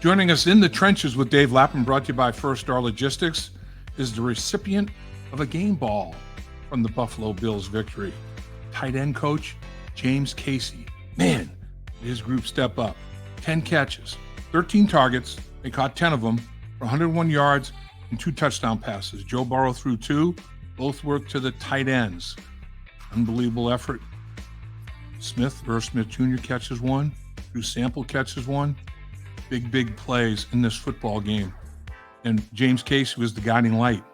Joining us in the trenches with Dave Lapham, brought to you by First Star Logistics, is the recipient of a game ball from the Buffalo Bills victory. Tight end coach, James Casey. Man, did his group step up. 10 catches, 13 targets. They caught 10 of them for 101 yards and 2 touchdown passes. Joe Burrow threw 2. Both worked to the tight ends. Unbelievable effort. Irv Smith Jr. catches 1. Drew Sample catches 1. Big plays in this football game. And James Casey was the guiding light.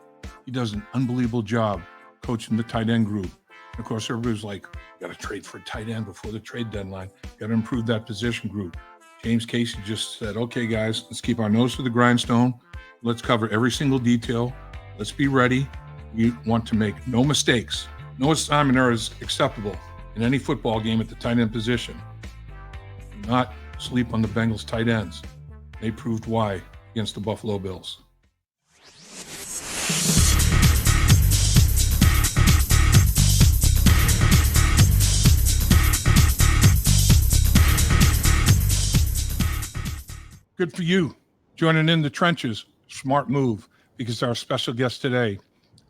He does an unbelievable job coaching the tight end group. And of course, everybody's like, got to trade for a tight end before the trade deadline. Got to improve that position group. James Casey just said, okay, guys, let's keep our nose to the grindstone. Let's cover every single detail. Let's be ready. We want to make no mistakes. No assignment error is acceptable in any football game at the tight end position. Do not sleep on the Bengals tight ends. They proved why against the Buffalo Bills. Good for you. Joining in the trenches. Smart move, because our special guest today,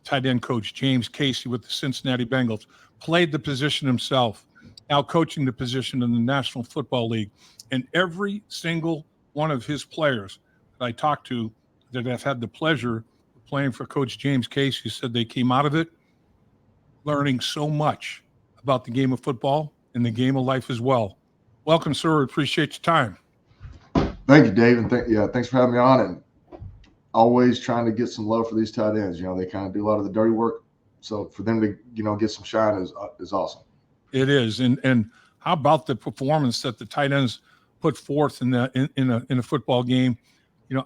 tight end coach James Casey with the Cincinnati Bengals, played the position himself, now coaching the position in the National Football League. And every single one of his players that I talked to that have had the pleasure of playing for Coach James Casey said they came out of it learning so much about the game of football and the game of life as well. Welcome, sir. Appreciate your time. Thank you, Dave, and thanks for having me on. And always trying to get some love for these tight ends. They kind of do a lot of the dirty work, so for them to get some shine is awesome. It is, and how about the performance that the tight ends put forth in a football game?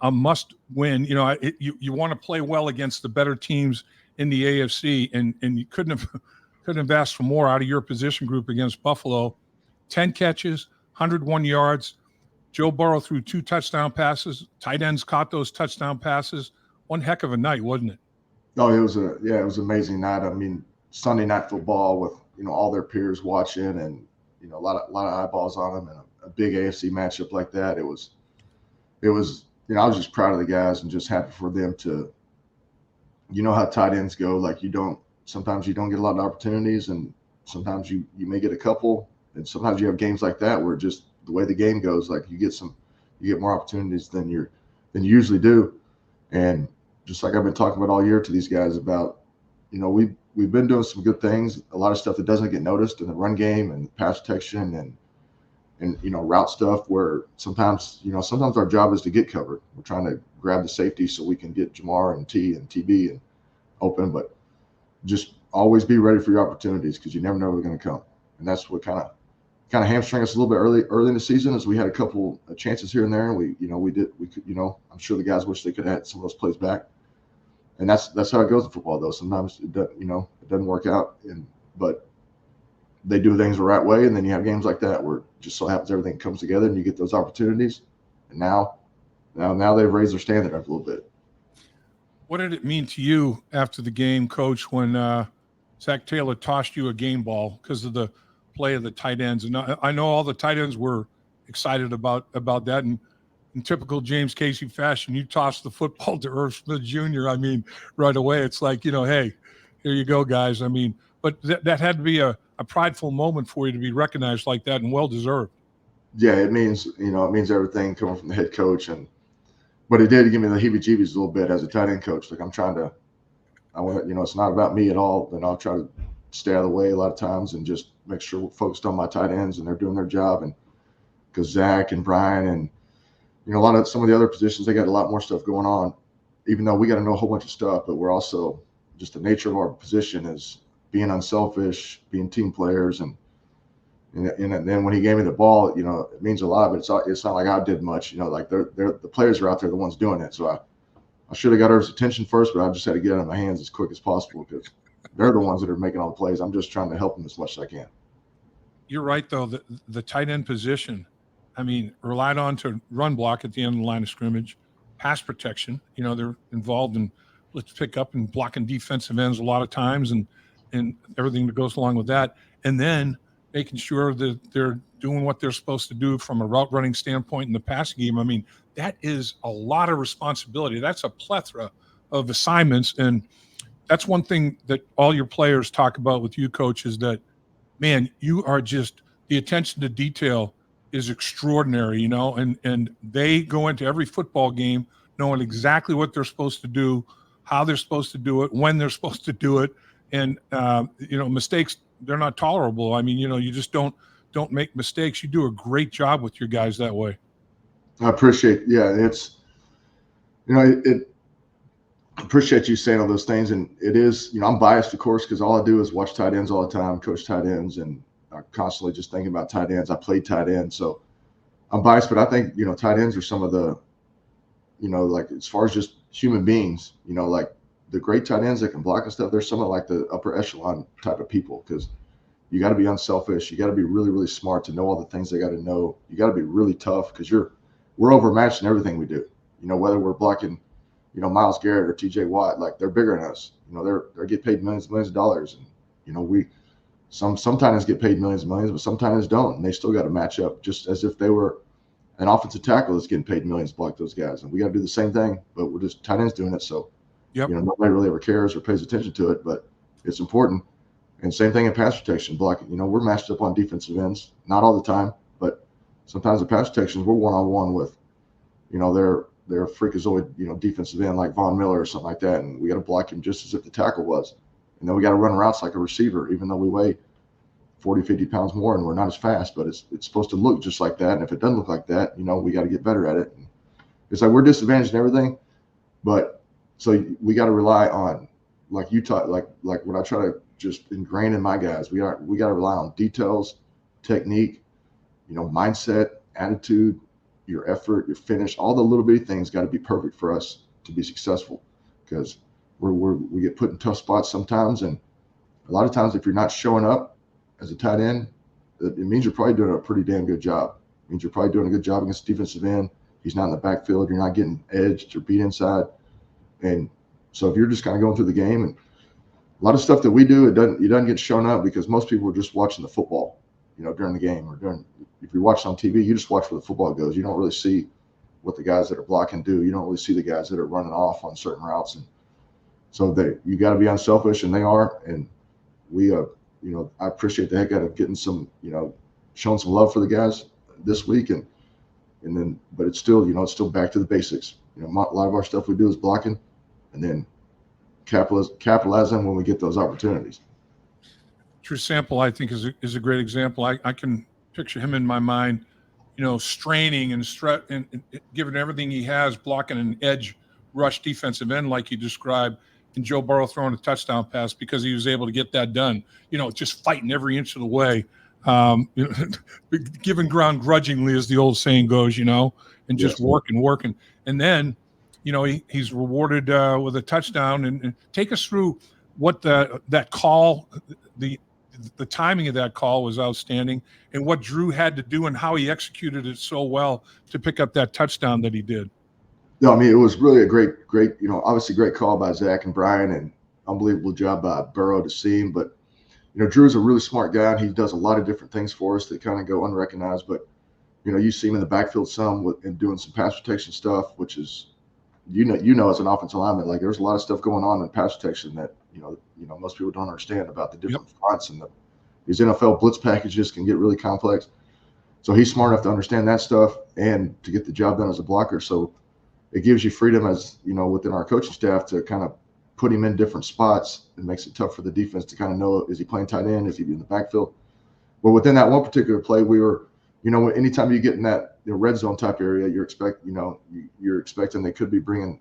A must win. You want to play well against the better teams in the AFC, and you couldn't have asked for more out of your position group against Buffalo. 10 catches, 101 yards. Joe Burrow threw 2 touchdown passes. Tight ends caught those touchdown passes. One heck of a night, wasn't it? Oh, it was an amazing night. I mean, Sunday night football with all their peers watching, and a lot of eyeballs on them, and a big AFC matchup like that. It was I was just proud of the guys and just happy for them to, how tight ends go. Like sometimes you don't get a lot of opportunities, and sometimes you may get a couple, and sometimes you have games like that where just the way the game goes, like you get more opportunities than you usually do. And just like I've been talking about all year to these guys about, we've been doing some good things, a lot of stuff that doesn't get noticed in the run game and pass protection and route stuff, where sometimes our job is to get covered. We're trying to grab the safety so we can get Jamar and T and TB and open, but just always be ready for your opportunities, because you never know where they're going to come. And that's what kind of hamstring us a little bit early in the season, as we had a couple of chances here and there, and we could, I'm sure the guys wish they could have had some of those plays back. And that's how it goes in football, though. Sometimes it doesn't work out, but they do things the right way, and then you have games like that where it just so happens everything comes together and you get those opportunities. And now they've raised their standard up a little bit. What did it mean to you after the game, Coach, when Zach Taylor tossed you a game ball because of the play of the tight ends? And I know all the tight ends were excited about that. And in typical James Casey fashion, you tossed the football to Irv Smith Jr. I mean, right away, it's like, hey, here you go, guys. I mean, but that had to be a prideful moment for you to be recognized like that, and well-deserved. Yeah, it means everything coming from the head coach. But it did give me the heebie-jeebies a little bit as a tight end coach. Like I want to, it's not about me at all. Then I'll try to stay out of the way a lot of times and just make sure we're focused on my tight ends and they're doing their job. And because Zach and Brian and some of the other positions, they got a lot more stuff going on, even though we got to know a whole bunch of stuff. But we're also, just the nature of our position is being unselfish, being team players, and then when he gave me the ball, it means a lot. But it's not like I did much. Like they're the players are out there, the ones doing it. So I should have got Irv's attention first, but I just had to get it in my hands as quick as possible, because they're the ones that are making all the plays. I'm just trying to help them as much as I can. You're right, though. The tight end position, I mean, relied on to run block at the end of the line of scrimmage, pass protection. They're involved in let's pick up and blocking defensive ends a lot of times, and everything that goes along with that. And then making sure that they're doing what they're supposed to do from a route running standpoint in the passing game. I mean, that is a lot of responsibility. That's a plethora of assignments. And that's one thing that all your players talk about with you, coach, is that, man, you are just, the attention to detail is extraordinary, and they go into every football game knowing exactly what they're supposed to do, how they're supposed to do it, when they're supposed to do it. And, mistakes, they're not tolerable. I mean, you just don't make mistakes. You do a great job with your guys that way. I appreciate, it's, I appreciate you saying all those things. And it is, I'm biased, of course, because all I do is watch tight ends all the time, coach tight ends, and I'm constantly just thinking about tight ends. I played tight end, so I'm biased, but I think, tight ends are some of the, like as far as just human beings, like the great tight ends that can block and stuff, they're some of like the upper echelon type of people, because you got to be unselfish. You got to be really, really smart to know all the things they got to know. You got to be really tough, because we're overmatched in everything we do. Whether we're blocking, Myles Garrett or TJ Watt, like they're bigger than us. They get paid millions of dollars. And, we, some tight ends get paid millions and millions, but some tight ends don't. And they still got to match up just as if they were an offensive tackle that's getting paid millions to block those guys. And we got to do the same thing, but we're just tight ends doing it. So, nobody really ever cares or pays attention to it, but it's important. And same thing in pass protection, blocking. We're matched up on defensive ends, not all the time, but sometimes the pass protections, we're one-on-one with, they're a freakazoid, defensive end like Von Miller or something like that. And we got to block him just as if the tackle was. And then we got to run routes like a receiver, even though we weigh 40, 50 pounds more and we're not as fast, but it's supposed to look just like that. And if it doesn't look like that, we got to get better at it. And it's like we're disadvantaged in everything, but so we got to rely on, like you taught, like what I try to just ingrain in my guys, we got to rely on details, technique, mindset, attitude, your effort, your finish, all the little bitty things got to be perfect for us to be successful, because we get put in tough spots sometimes. And a lot of times if you're not showing up as a tight end, it means you're probably doing a pretty damn good job. It means you're probably doing a good job against defensive end. He's not in the backfield. You're not getting edged or beat inside. And so if you're just kind of going through the game, and a lot of stuff that we do, it doesn't get shown up because most people are just watching the football, during the game, or if you watch on TV, you just watch where the football goes. You don't really see what the guys that are blocking do. You don't really see the guys that are running off on certain routes. And so you got to be unselfish, and they are. And we, I appreciate the heck out of getting some, showing some love for the guys this week. And then, but it's still, it's still back to the basics. A lot of our stuff we do is blocking, and then capitalizing when we get those opportunities. Drew Sample, I think, is a great example. I can picture him in my mind, straining and giving everything he has, blocking an edge rush defensive end like you described, and Joe Burrow throwing a touchdown pass because he was able to get that done. Just fighting every inch of the way, giving ground grudgingly, as the old saying goes, and just working. And then, he's rewarded with a touchdown. And take us through what that call, the timing of that call was outstanding, and what Drew had to do and how he executed it so well to pick up that touchdown that he did. No, I mean, it was really a great, obviously great call by Zach and Brian, and unbelievable job by Burrow to see him. But, Drew's a really smart guy, and he does a lot of different things for us that kind of go unrecognized. But, you see him in the backfield some and doing some pass protection stuff, which is, as an offensive lineman, like there's a lot of stuff going on in pass protection that, most people don't understand about the different fronts, and these NFL blitz packages can get really complex. So he's smart enough to understand that stuff and to get the job done as a blocker. So it gives you freedom as, within our coaching staff to kind of put him in different spots. It makes it tough for the defense to kind of know, is he playing tight end? Is he in the backfield? But within that one particular play, we were, anytime you get in that red zone type area, you're expecting they could be bringing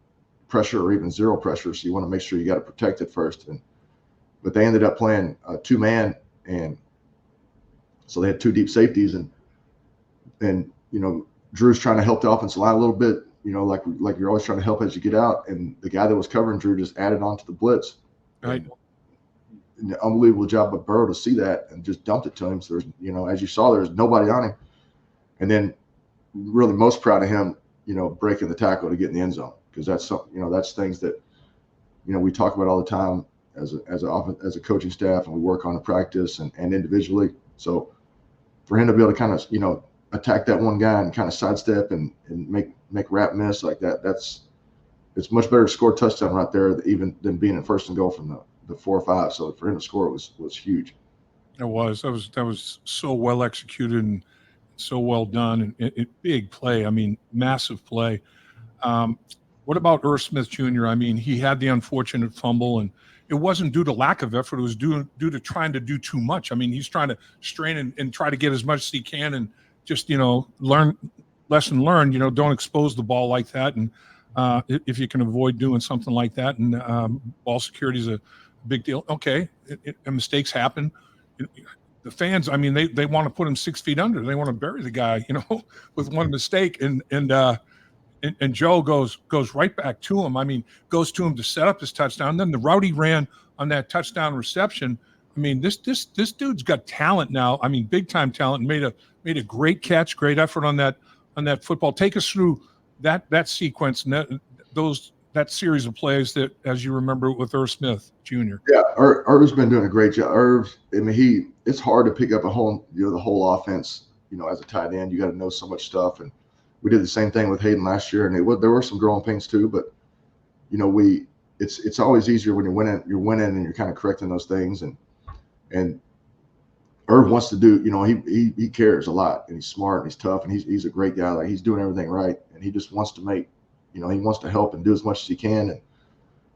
pressure or even zero pressure. So you want to make sure you got to protect it first. But they ended up playing 2-man, and so they had 2 deep safeties, and Drew's trying to help the offensive line a little bit, like you're always trying to help as you get out, and the guy that was covering Drew just added on to the blitz. Right. And an unbelievable job by Burrow to see that and just dumped it to him. So there's, as you saw, there's nobody on him. And then really most proud of him, breaking the tackle to get in the end zone, because that's something, that's things that, we talk about all the time as a coaching staff, and we work on in practice and individually. So for him to be able to kind of, attack that one guy and kind of sidestep and make Rap miss like that, it's much better to score a touchdown right there even than being in first and goal from the 4 or 5. So for him to score was huge. It was. That was so well executed and so well done, and big play. I mean, massive play. What about Irv Smith Jr.? I mean, he had the unfortunate fumble, and it wasn't due to lack of effort. It was due to trying to do too much. I mean, he's trying to strain and try to get as much as he can, and just lesson learned. Don't expose the ball like that, and if you can avoid doing something like that, and ball security is a big deal. Okay, mistakes happen. The fans, I mean, they want to put him 6 feet under. They want to bury the guy, with one mistake, and Joe goes right back to him. I mean, goes to him to set up his touchdown. Then the route he ran on that touchdown reception. I mean, this dude's got talent now. I mean, big time talent. Made a great catch, great effort on that football. Take us through that sequence and that series of plays that, as you remember, with Irv Smith Jr. Yeah, Irv's been doing a great job. It's hard to pick up the whole offense. As a tight end, you got to know so much stuff, and we did the same thing with Hayden last year, and there were some growing pains too. But it's always easier when you're winning and you're kind of correcting those things. And Irv wants to do, he cares a lot, and he's smart and he's tough, and he's a great guy. Like, he's doing everything right, and he just wants to make, he wants to help and do as much as he can. And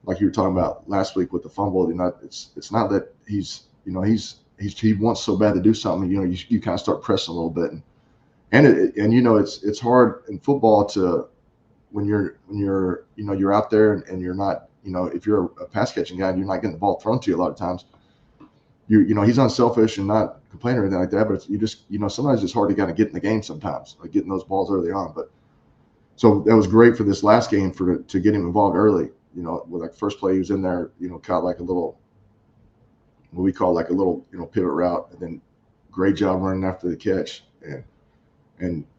like you were talking about last week with the fumble, it's not that he wants so bad to do something. You kind of start pressing a little bit, and it's hard in football to when you're out there and you're not, if you're a pass catching guy and you're not getting the ball thrown to you a lot of times, he's unselfish and not complaining or anything like that, but you just sometimes it's hard to kind of get in the game sometimes, like getting those balls early on. But so that was great for this last game to get him involved early. With like first play he was in there, caught like a little, what we call like a little pivot route, and then great job running after the catch, and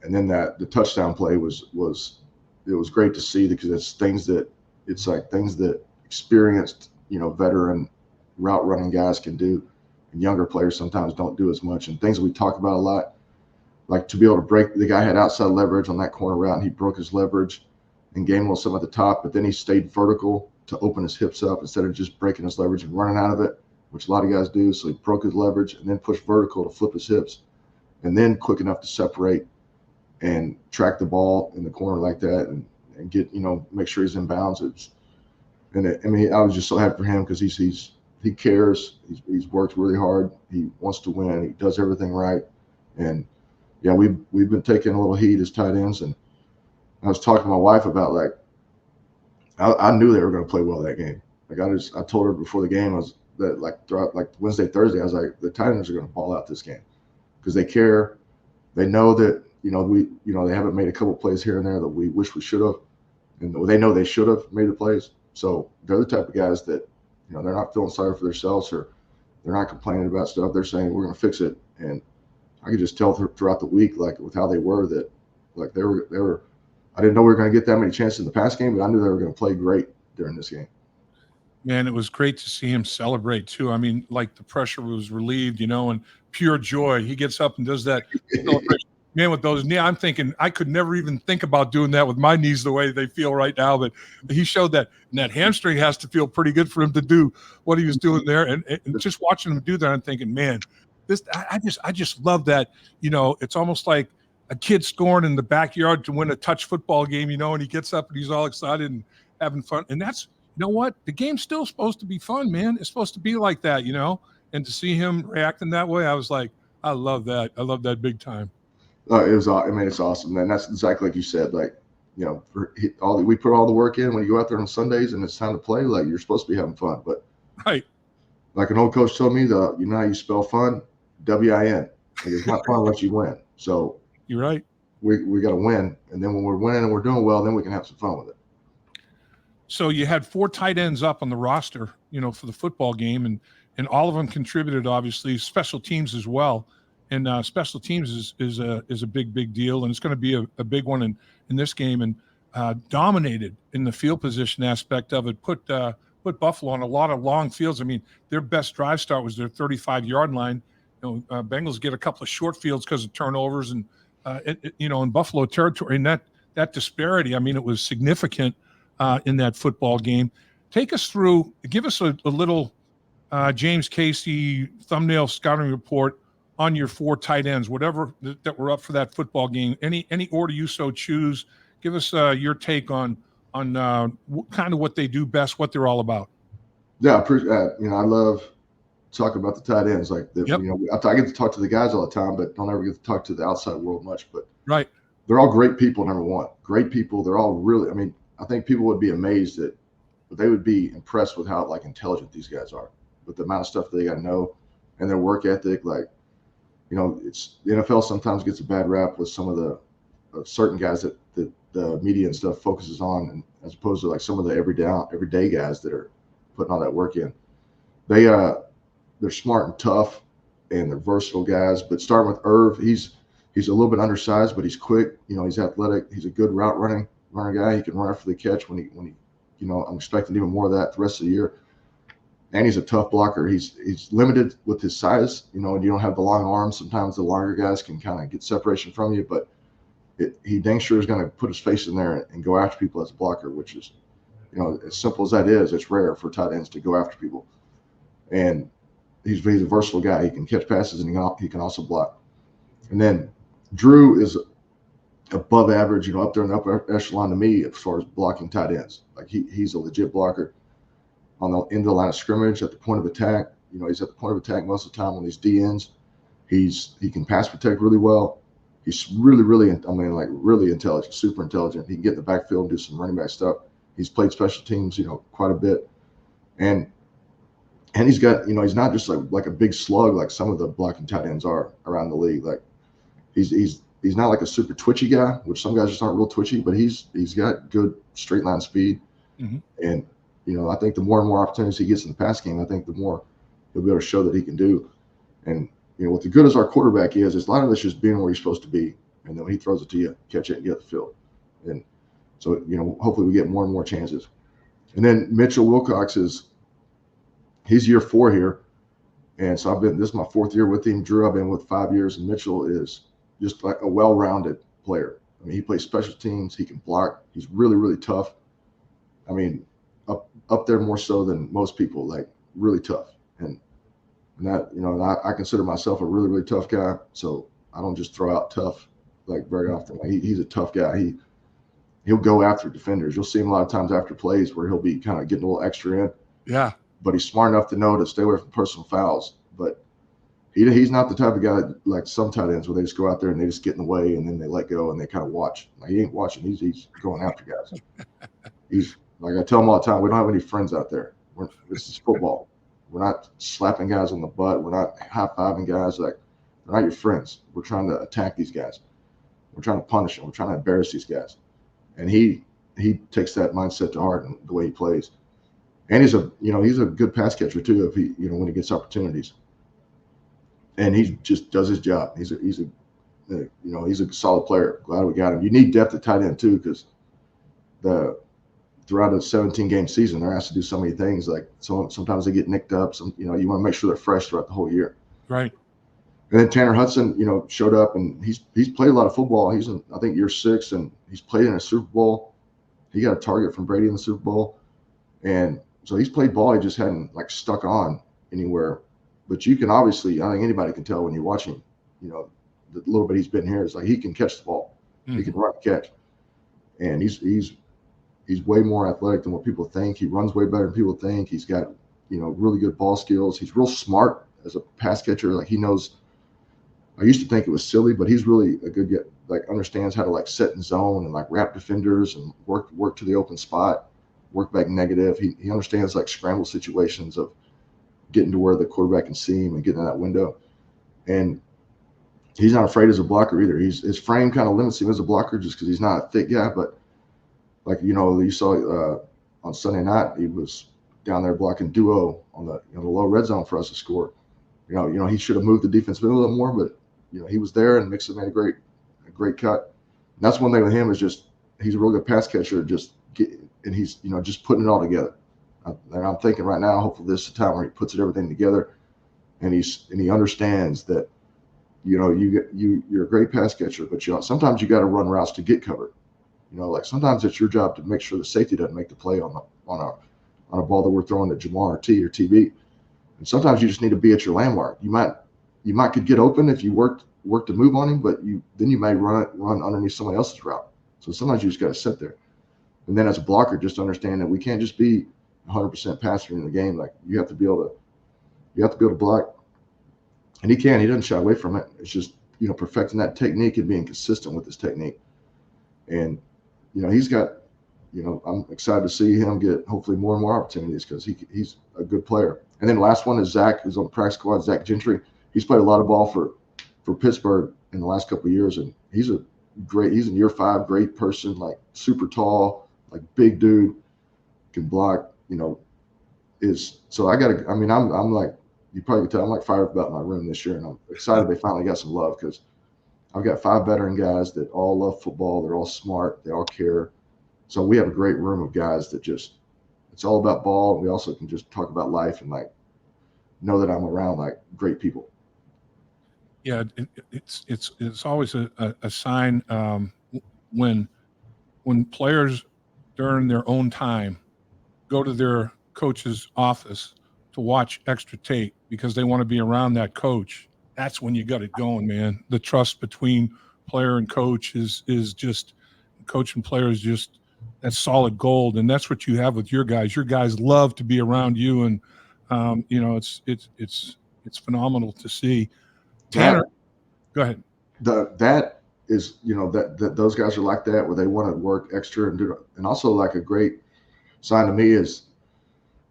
then the touchdown play was great to see, because it's like things that experienced veteran route running guys can do, and younger players sometimes don't do as much, and things that we talk about a lot, like to be able to break. The guy had outside leverage on that corner route, and he broke his leverage and gained a little something at the top, but then he stayed vertical to open his hips up instead of just breaking his leverage and running out of it, which a lot of guys do. So he broke his leverage and then pushed vertical to flip his hips, and then quick enough to separate and track the ball in the corner like that, and get, make sure he's in bounds. I was just so happy for him, because he cares. He's worked really hard. He wants to win. He does everything right. And yeah, we've been taking a little heat as tight ends. And I was talking to my wife about, like, I knew they were going to play well that game. Like, I told her before the game, throughout like Wednesday, Thursday, I was like, the tight ends are going to ball out this game, because they care. They know that, they haven't made a couple plays here and there that we wish we should have, and they know they should have made the plays. So they're the type of guys that, they're not feeling sorry for themselves, or they're not complaining about stuff. They're saying, we're going to fix it. And I could just tell throughout the week, like with how they were, that like they were. I didn't know we were going to get that many chances in the past game, but I knew they were going to play great during this game. Man, it was great to see him celebrate too. I mean, like, the pressure was relieved, and pure joy. He gets up and does that celebration. Man, with those knees, I'm thinking I could never even think about doing that with my knees the way they feel right now. But he showed that, and that hamstring has to feel pretty good for him to do what he was doing there. And just watching him do that, I'm thinking, man, I just love that. It's almost like a kid scoring in the backyard to win a touch football game, and he gets up and he's all excited and having fun. And that's, what? The game's still supposed to be fun, man. It's supposed to be like that, and to see him reacting that way, I was like, I love that. I love that big time. It's awesome. And that's exactly like you said, like, we put all the work in when you go out there on Sundays and it's time to play, like, you're supposed to be having fun. But right, like an old coach told me, how you spell fun? W-I-N. Like, it's not fun unless you win. So you're right. We got to win. And then when we're winning and we're doing well, then we can have some fun with it. So you had 4 tight ends up on the roster, for the football game, and all of them contributed, obviously, special teams as well. And special teams is a big deal, and it's going to be a big one in this game. And dominated in the field position aspect of it. Put Buffalo on a lot of long fields. I mean, their best drive start was their 35-yard line, Bengals get a couple of short fields because of turnovers and in Buffalo territory, and that disparity. I mean, it was significant in that football game. Take us through. Give us a little James Casey thumbnail scouting report on your 4 tight ends, whatever that were up for that football game. Any order you so choose. Give us your take on kind of what they do best, what they're all about. Yeah, I love talking about the tight ends. Like, Yep. I get to talk to the guys all the time, but don't ever get to talk to the outside world much. But right, they're all great people. Number one, great people. They're all really. I mean, I think people would be amazed but they would be impressed with how intelligent these guys are, with the amount of stuff that they got to know, and their work ethic. Like, it's the NFL sometimes gets a bad rap with some of the certain guys that the media and stuff focuses on, and as opposed to like some of the everyday guys that are putting all that work in. They're smart and tough, and they're versatile guys. But starting with Irv, he's a little bit undersized, but he's quick. He's athletic. He's a good runner guy. He can run after the catch when he I'm expecting even more of that the rest of the year. And he's a tough blocker. He's limited with his size, and you don't have the long arms. Sometimes the longer guys can kind of get separation from you, but he dang sure is going to put his face in there and go after people as a blocker, which is, as simple as that is, it's rare for tight ends to go after people. And he's a versatile guy. He can catch passes and he can also block. And then Drew is above average, up there in the upper echelon to me as far as blocking tight ends. Like he's a legit blocker on the end of the line of scrimmage, at the point of attack. He's at the point of attack most of the time on these DNs. He can pass protect really well. He's really, really, really intelligent, super intelligent. He can get in the backfield and do some running back stuff. He's played special teams, quite a bit. And he's got, he's not just like a big slug like some of the blocking tight ends are around the league. Like he's not like a super twitchy guy, which some guys just aren't real twitchy, but he's got good straight line speed. Mm-hmm. And, I think the more and more opportunities he gets in the pass game, I think the more he'll be able to show that he can do. And, what the good as our quarterback is a lot of this just being where you're supposed to be. And then when he throws it to you, catch it and get the field. And so, hopefully we get more and more chances. And then Mitchell Wilcox he's year 4 here. And so this is my 4th year with him. Drew, I've been with 5 years, and Mitchell is just like a well-rounded player. I mean, he plays special teams. He can block. He's really, really tough. I mean, up there more so than most people, like really tough. And that, I consider myself a really, really tough guy. So I don't just throw out tough like very often. Like he's a tough guy. He'll go after defenders. You'll see him a lot of times after plays where he'll be kind of getting a little extra in. Yeah. But he's smart enough to know to stay away from personal fouls. But he's not the type of guy like some tight ends where they just go out there and they just get in the way and then they let go and they kind of watch. Like, he ain't watching. He's going after guys. He's like, I tell him all the time, we don't have any friends out there. This is football. We're not slapping guys on the butt. We're not high-fiving guys. Like, they're not your friends. We're trying to attack these guys. We're trying to punish them. We're trying to embarrass these guys. And he takes that mindset to heart in the way he plays. And he's a good pass catcher too if he when he gets opportunities. And he just does his job. He's a solid player. Glad we got him. You need depth at tight end too, because throughout a 17-game season, they're asked to do so many things. Like sometimes they get nicked up. You want to make sure they're fresh throughout the whole year. Right. And then Tanner Hudson, showed up, and he's played a lot of football. He's in, I think, year 6, and he's played in a Super Bowl. He got a target from Brady in the Super Bowl, and so he's played ball. He just hadn't stuck on anywhere. But you can obviously, I think anybody can tell when you're watching, the little bit he's been here is like he can catch the ball. Mm-hmm. He can run and catch, and he's way more athletic than what people think. He runs way better than people think. He's got really good ball skills. He's real smart as a pass catcher. Like, he knows. I used to think it was silly, but he's really a good guy. Like, understands how to set in zone and wrap defenders and work to the open spot, work back negative. He understands scramble situations of getting to where the quarterback can see him and getting in that window. And he's not afraid as a blocker either. His frame kind of limits him as a blocker just because he's not a thick guy. But you saw on Sunday night, he was down there blocking duo on the low red zone for us to score. He should have moved the defense a little bit more, but he was there, and Mixon made a great cut. And that's one thing with him is just he's a real good pass catcher. And he's just putting it all together. And I'm thinking right now, hopefully this is the time where he puts everything together and he understands that, you're a great pass catcher, but sometimes you got to run routes to get covered. Like sometimes it's your job to make sure the safety doesn't make the play on a ball that we're throwing to Jamar or TB. And sometimes you just need to be at your landmark. You might could get open if you work to move on him, but then you may run underneath somebody else's route. So sometimes you just got to sit there. And then as a blocker, just understand that we can't just be 100% passer in the game. Like you have to be able to block. And he doesn't shy away from it. It's just, perfecting that technique and being consistent with his technique. And, he's got, I'm excited to see him get hopefully more and more opportunities because he's a good player. And then the last one is Zach, who's on the practice squad, Zach Gentry. He's played a lot of ball for Pittsburgh in the last couple of years, and he's in year 5, great person, like super tall, like big dude, can block, I'm like, you probably can tell I'm like fired about my room this year, and I'm excited they finally got some love because I've got 5 veteran guys that all love football. They're all smart. They all care. So we have a great room of guys that it's all about ball. And we also can just talk about life and like know that I'm around like great people. Yeah, it's always a sign when players during their own time go to their coach's office to watch extra tape because they want to be around that coach. That's when you got it going, man. The trust between player and coach is just coach and player is just that's solid gold, and that's what you have with your guys. Your guys love to be around you, and it's phenomenal to see. Tanner, go ahead. That is, that those guys are like that, where they want to work extra and do it. And also like a great sign to me is,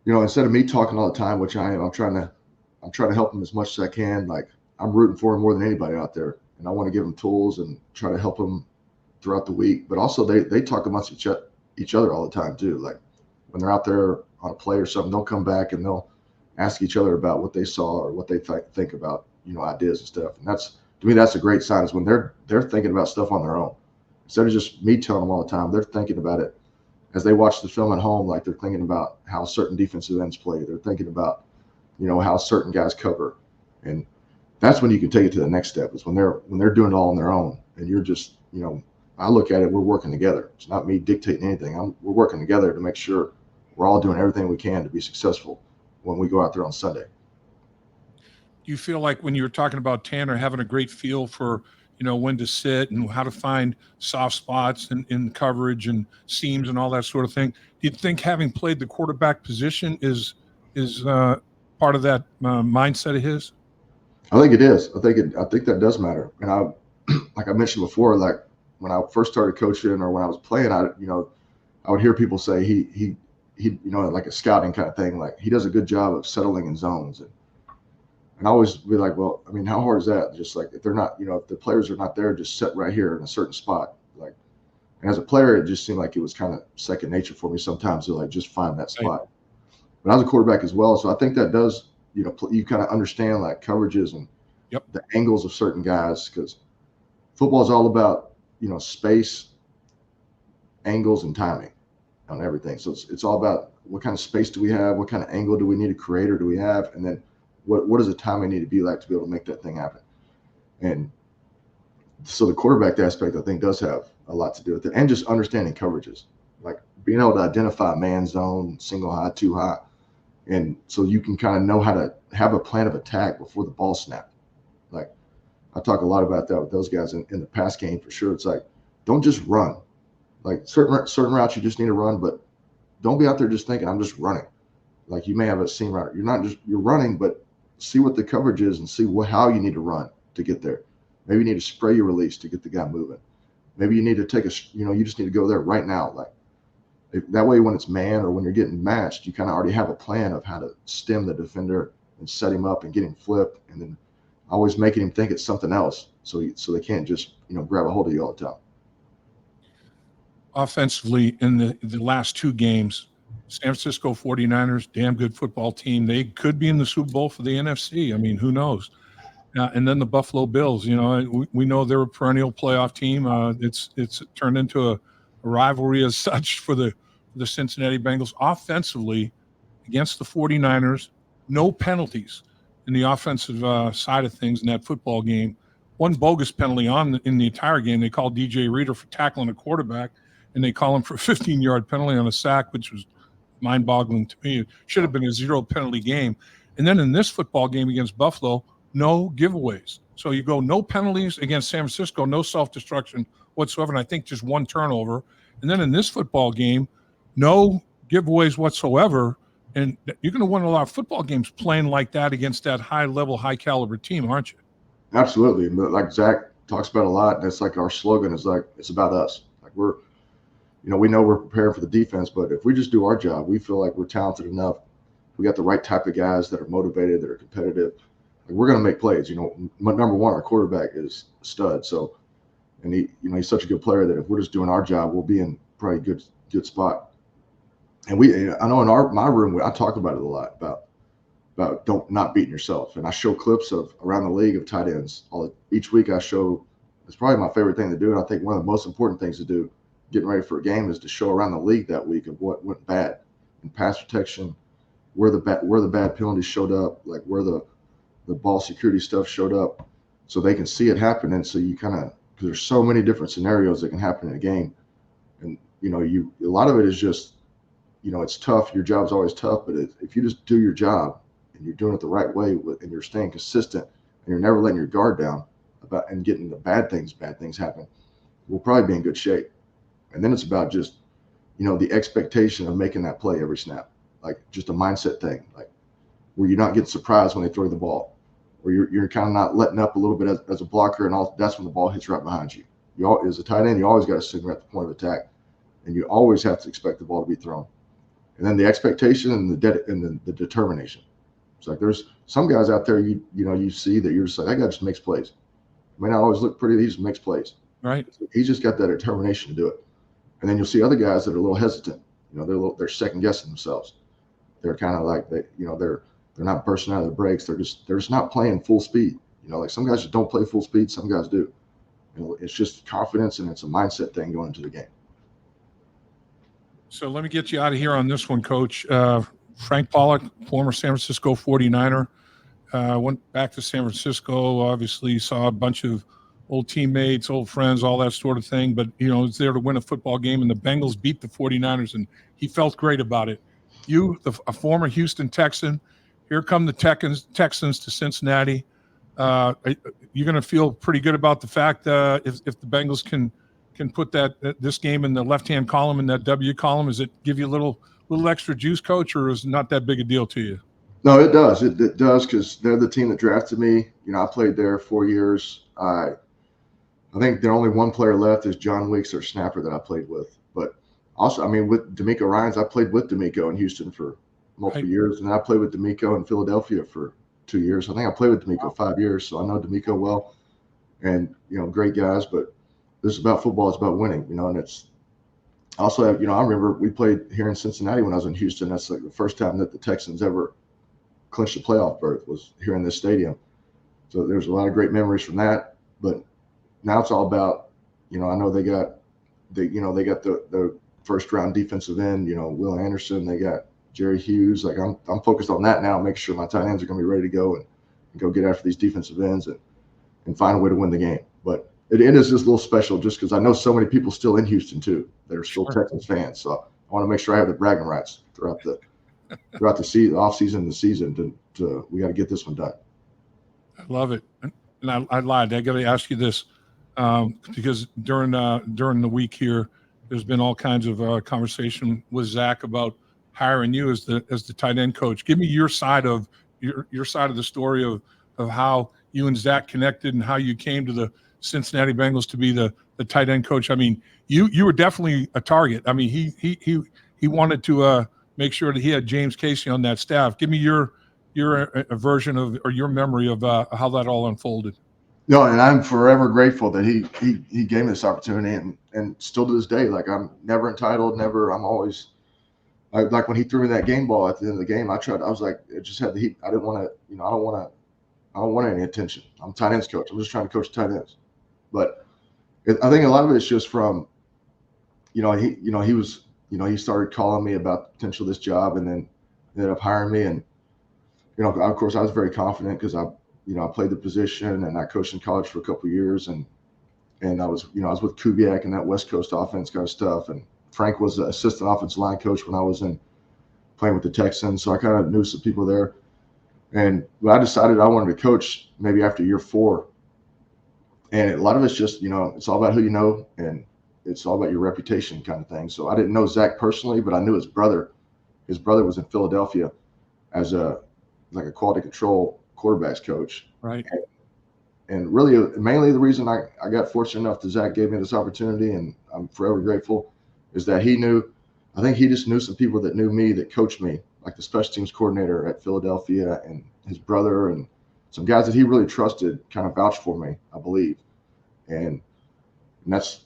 instead of me talking all the time, which I am, I'm trying to help them as much as I can. Like I'm rooting for them more than anybody out there, and I want to give them tools and try to help them throughout the week. But also they talk amongst each other all the time too. Like when they're out there on a play or something, they'll come back and they'll ask each other about what they saw or what they think about, ideas and stuff. And to me, that's a great sign, is when they're thinking about stuff on their own. Instead of just me telling them all the time, they're thinking about it as they watch the film at home. Like they're thinking about how certain defensive ends play. They're thinking about, how certain guys cover. And that's when you can take it to the next step, is when they're doing it all on their own. And you're just, I look at it, we're working together. It's not me dictating anything. We're working together to make sure we're all doing everything we can to be successful when we go out there on Sunday. You feel like when you were talking about Tanner having a great feel for, when to sit and how to find soft spots in coverage and seams and all that sort of thing. Do you think having played the quarterback position is part of that mindset of his? I think it is. I think that does matter. And like I mentioned before, like when I first started coaching or when I was playing, I would hear people say he like a scouting kind of thing, like he does a good job of settling in zones. And I always be like, well, I mean, how hard is that? Just like if they're not, if the players are not there, just sit right here in a certain spot. Like, and as a player, it just seemed like it was kind of second nature for me sometimes to like just find that spot. Right. But I was a quarterback as well, so I think that does, you kind of understand like coverages and the angles of certain guys, because football is all about, space, angles, and timing on everything. So it's all about what kind of space do we have, what kind of angle do we need to create or do we have, and then what does the timing need to be like to be able to make that thing happen. And so the quarterback aspect, I think, does have a lot to do with it, and just understanding coverages, like being able to identify man zone, single high, two high, and so you can kind of know how to have a plan of attack before the ball snapped. Like I talk a lot about that with those guys in the pass game for sure. It's like, don't just run. Like certain routes you just need to run, but don't be out there just thinking I'm just running. Like you may have a seam route. You're running, but see what the coverage is and see how you need to run to get there. Maybe you need to spray your release to get the guy moving. Maybe you need to take you just need to go there right now. Like that way, when it's man or when you're getting matched, you kind of already have a plan of how to stem the defender and set him up and get him flipped, and then always making him think it's something else. So they can't just, grab a hold of you all the time. Offensively, in the last 2 games, San Francisco 49ers, damn good football team. They could be in the Super Bowl for the NFC. I mean, who knows? And then the Buffalo Bills, we know they're a perennial playoff team. It's turned into a rivalry as such for the Cincinnati Bengals. Offensively, against the 49ers, no penalties. in the offensive side of things in that football game. One bogus penalty in the entire game. They called DJ Reader for tackling a quarterback, and they call him for a 15-yard penalty on a sack, which was mind-boggling to me. It should have been a 0 penalty game. And then in this football game against Buffalo, no giveaways. So you go no penalties against San Francisco, no self-destruction whatsoever, and I think just 1 turnover. And then in this football game, no giveaways whatsoever. And you're going to win a lot of football games playing like that against that high-level, high-caliber team, aren't you? Absolutely. But like Zach talks about a lot, and it's like our slogan is like, it's about us. Like we know we're preparing for the defense, but if we just do our job, we feel like we're talented enough. We got the right type of guys that are motivated, that are competitive. Like we're going to make plays. Number one, our quarterback is a stud. So, and he's such a good player that if we're just doing our job, we'll be in probably a good spot. And I know in my room, I talk about it a lot about not beating yourself. And I show clips of around the league of tight ends. Each week I show, it's probably my favorite thing to do. And I think one of the most important things to do getting ready for a game is to show around the league that week of what went bad in pass protection, where the bad penalties showed up, like where the ball security stuff showed up, so they can see it happen. And so you kind of, because there's so many different scenarios that can happen in a game. And, a lot of it is just, it's tough. Your job's always tough, but if you just do your job and you're doing it the right way and you're staying consistent and you're never letting your guard down and getting the bad things happen, we'll probably be in good shape. And then it's about just, the expectation of making that play every snap, like just a mindset thing, like where you're not getting surprised when they throw the ball, or you're kind of not letting up a little bit as a blocker, and that's when the ball hits right behind you. As a tight end, you always got to assume you're at the point of attack, and you always have to expect the ball to be thrown. And then the expectation and the determination. It's like there's some guys out there you see that you're just like, that guy just makes plays. May not always look pretty, he just makes plays. Right. He's just got that determination to do it. And then you'll see other guys that are a little hesitant. They're second guessing themselves. They're kind of like they're not bursting out of the brakes. They're just not playing full speed. Like some guys just don't play full speed. Some guys do. It's just confidence, and it's a mindset thing going into the game. So let me get you out of here on this one, Coach. Frank Pollock, former San Francisco 49er, went back to San Francisco, obviously saw a bunch of old teammates, old friends, all that sort of thing. But, was there to win a football game, and the Bengals beat the 49ers, and he felt great about it. You, a former Houston Texan, here come the Texans to Cincinnati. You're going to feel pretty good about the fact if the Bengals can put this game in the left-hand column in that W column. Does it give you a little extra juice, Coach, or is it not that big a deal to you? No, it does. It does, because they're the team that drafted me. I played there 4 years. I think the only one player left is John Weeks, their snapper, that I played with. But also, with D'Amico Ryans, I played with D'Amico in Houston for multiple years, and I played with D'Amico in Philadelphia for 2 years. I think I played with D'Amico 5 years, so I know D'Amico well, and great guys. But this is about football; it's about winning, and it's also, I remember we played here in Cincinnati when I was in Houston. That's like the first time that the Texans ever clinched a playoff berth was here in this stadium. So there's a lot of great memories from that. But now it's all about, I know they got the first round defensive end, Will Anderson. They got Jerry Hughes. Like I'm focused on that now, making sure my tight ends are going to be ready to go and go get after these defensive ends and find a way to win the game. But it is just a little special just because I know so many people still in Houston too that are still Texans fans. So I want to make sure I have the bragging rights throughout the season, off season, and the season. We got to get this one done. I love it, and I lied. I got to ask you this because during the week here, there's been all kinds of conversation with Zach about hiring you as the tight end coach. Give me your side of your side of the story of how you and Zach connected and how you came to the Cincinnati Bengals to be the tight end coach. I mean, you were definitely a target. I mean, he wanted to make sure that he had James Casey on that staff. Give me your version of, or your memory of how that all unfolded. No, and I'm forever grateful that he gave me this opportunity, and still to this day, like I'm never entitled, I'm always like when he threw me that game ball at the end of the game, I was like, it just had the heat. I didn't want to, I don't want any attention. I'm a tight ends coach. I'm just trying to coach tight ends. But I think a lot of it is just from, he started calling me about the potential of this job, and then ended up hiring me. And of course, I was very confident because I played the position and I coached in college for a couple of years, and I was with Kubiak and that West Coast offense kind of stuff. And Frank was the assistant offensive line coach when I was playing with the Texans, so I kind of knew some people there. And I decided I wanted to coach maybe after year 4. And a lot of it's just, it's all about who you know, and it's all about your reputation kind of thing. So I didn't know Zach personally, but I knew his brother. His brother was in Philadelphia as a quality control quarterbacks coach. Right. And really, mainly the reason I got fortunate enough that Zach gave me this opportunity, and I'm forever grateful, is that I think he just knew some people that knew me that coached me, like the special teams coordinator at Philadelphia and his brother, and some guys that he really trusted kind of vouched for me, I believe. And that's,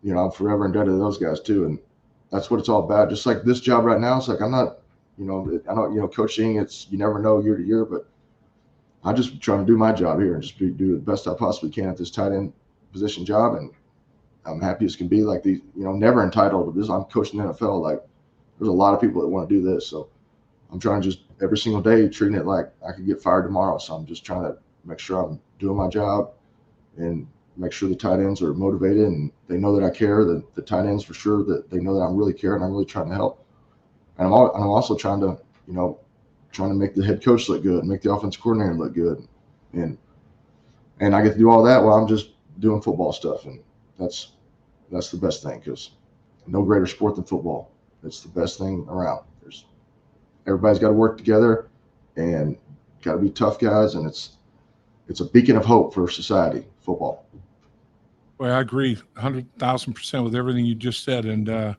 I'm forever indebted to those guys too. And that's what it's all about. Just like this job right now, it's like I'm not, coaching, it's, you never know year to year, but I just trying to do my job here and just do the best I possibly can at this tight end position job. And I'm happy as can be. Like these, never entitled to this. I'm coaching the NFL. Like there's a lot of people that want to do this. So I'm trying to just every single day treating it like I could get fired tomorrow. So I'm just trying to make sure I'm doing my job and make sure the tight ends are motivated and they know that I care. The tight ends for sure that they know that I'm really care and I'm really trying to help. And I'm also trying to make the head coach look good, make the offensive coordinator look good, and I get to do all that while I'm just doing football stuff, and that's the best thing, because no greater sport than football. It's the best thing around. Everybody's got to work together and got to be tough guys, and it's a beacon of hope for society, football. Well, I agree 100,000% with everything you just said, and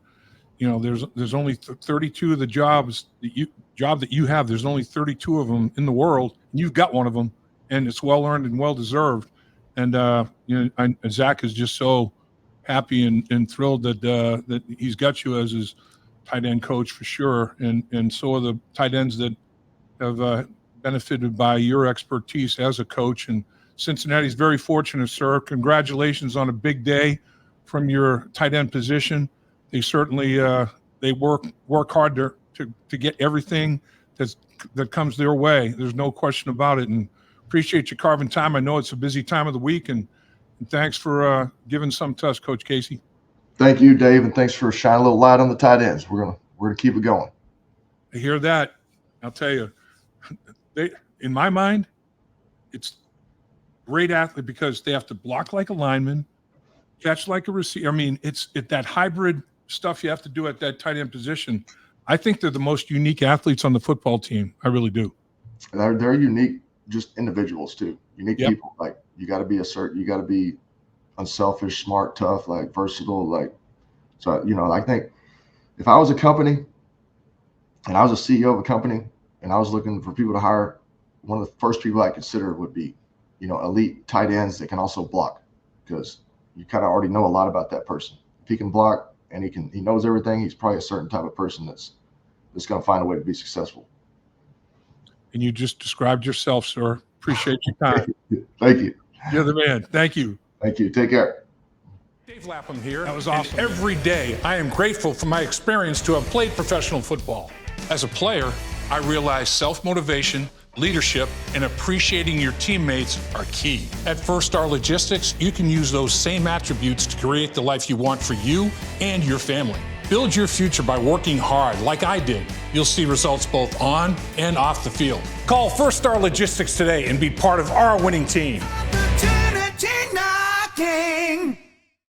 there's only 32 of the jobs that you have. There's only 32 of them in the world, and you've got one of them, and it's well earned and well deserved. And Zach is just so happy and thrilled that he's got you as his tight end coach for sure, and so are the tight ends that have benefited by your expertise as a coach. And Cincinnati's very fortunate, sir. Congratulations on a big day from your tight end position. They certainly they work hard to get everything that comes their way. There's no question about it. And appreciate you carving time. I know it's a busy time of the week, and thanks for giving some to us, Coach Casey. Thank you, Dave, and thanks for shining a little light on the tight ends. We're gonna keep it going. I hear that. I'll tell you, in my mind, it's great athlete because they have to block like a lineman, catch like a receiver. I mean, it's that hybrid stuff you have to do at that tight end position. I think they're the most unique athletes on the football team. I really do. They're unique, just individuals too. Unique people. Like you got to be you got to be unselfish, smart, tough, like versatile. Like, so, I think if I was a company and I was a CEO of a company and I was looking for people to hire, one of the first people I consider would be, elite tight ends that can also block, because you kind of already know a lot about that person. If he can block and he knows everything, he's probably a certain type of person that's going to find a way to be successful. And you just described yourself, sir. Appreciate your time. Thank you. You're the man. Thank you. Thank you. Take care. Dave Lapham here. That was awesome. And every day, I am grateful for my experience to have played professional football. As a player, I realized self-motivation, leadership, and appreciating your teammates are key. At First Star Logistics, you can use those same attributes to create the life you want for you and your family. Build your future by working hard like I did. You'll see results both on and off the field. Call First Star Logistics today and be part of our winning team. Opportunity knocking.